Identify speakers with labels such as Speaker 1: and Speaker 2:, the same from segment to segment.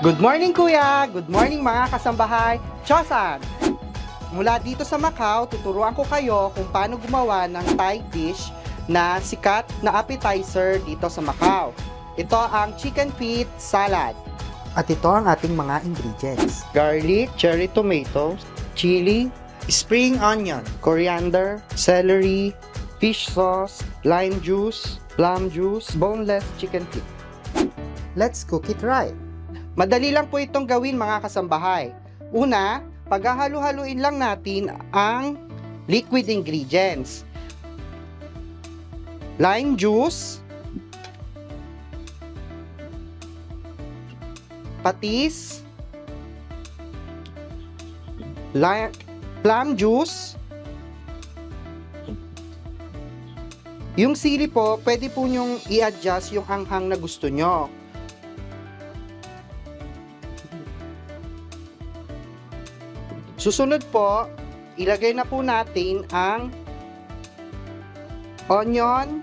Speaker 1: Good morning kuya! Good morning mga kasambahay! Chosan! Mula dito sa Macau, tuturuan ko kayo kung paano gumawa ng Thai dish na sikat na appetizer dito sa Macau. Ito ang chicken feet salad.
Speaker 2: At ito ang ating mga ingredients.
Speaker 1: Garlic, cherry tomatoes, chili, spring onion, coriander, celery, fish sauce, lime juice, plum juice, boneless chicken feet.
Speaker 2: Let's cook it right.
Speaker 1: Madali lang po itong gawin mga kasambahay. Una, paghahalo-haluin lang natin ang liquid ingredients. Lime juice, patis, plum juice, yung sili po, pwede po nyong i-adjust yung anghang na gusto nyo. Susunod po, ilagay na po natin ang onion,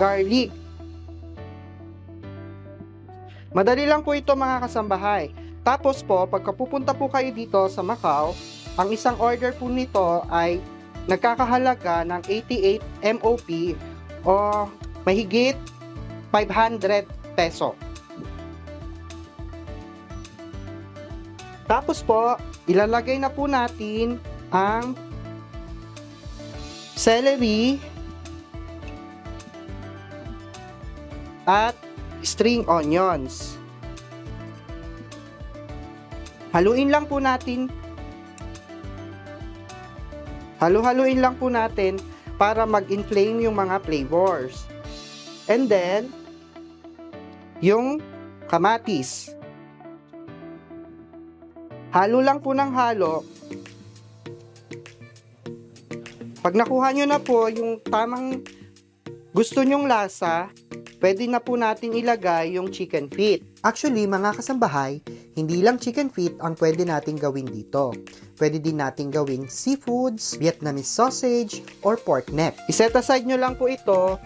Speaker 1: garlic. Madali lang po ito mga kasambahay. Tapos po, pagkapupunta po kayo dito sa Macau, ang isang order po nito ay nagkakahalaga ng 88 MOP o mahigit 500 peso. Tapos po, ilalagay na po natin ang celery at string onions. Haluin lang po natin. Halu-haluin lang po natin para mag-inflame yung mga flavors. And then, yung kamatis. Halo lang po ng halo. Pag nakuha nyo na po yung tamang gusto nyong lasa, pwede na po natin ilagay yung chicken feet.
Speaker 2: Actually, mga kasambahay, hindi lang chicken feet ang pwede nating gawin dito. Pwede din nating gawing seafoods, Vietnamese sausage, or pork neck.
Speaker 1: I-set aside nyo lang po ito.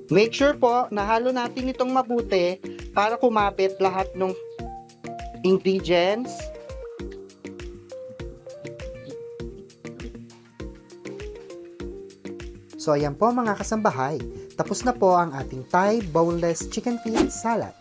Speaker 1: Make sure po, nahalo natin itong mabuti para kumapit lahat ng ingredients.
Speaker 2: So ayan po mga kasambahay, tapos na po ang ating Thai boneless chicken feet salad.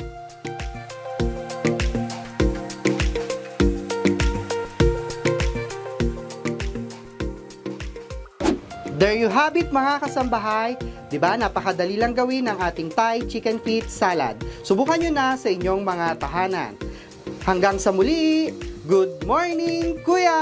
Speaker 1: There you have it mga kasambahay. Diba, napakadali lang gawin ang ating Thai chicken feet salad. Subukan nyo na sa inyong mga tahanan. Hanggang sa muli, good morning, Kuya!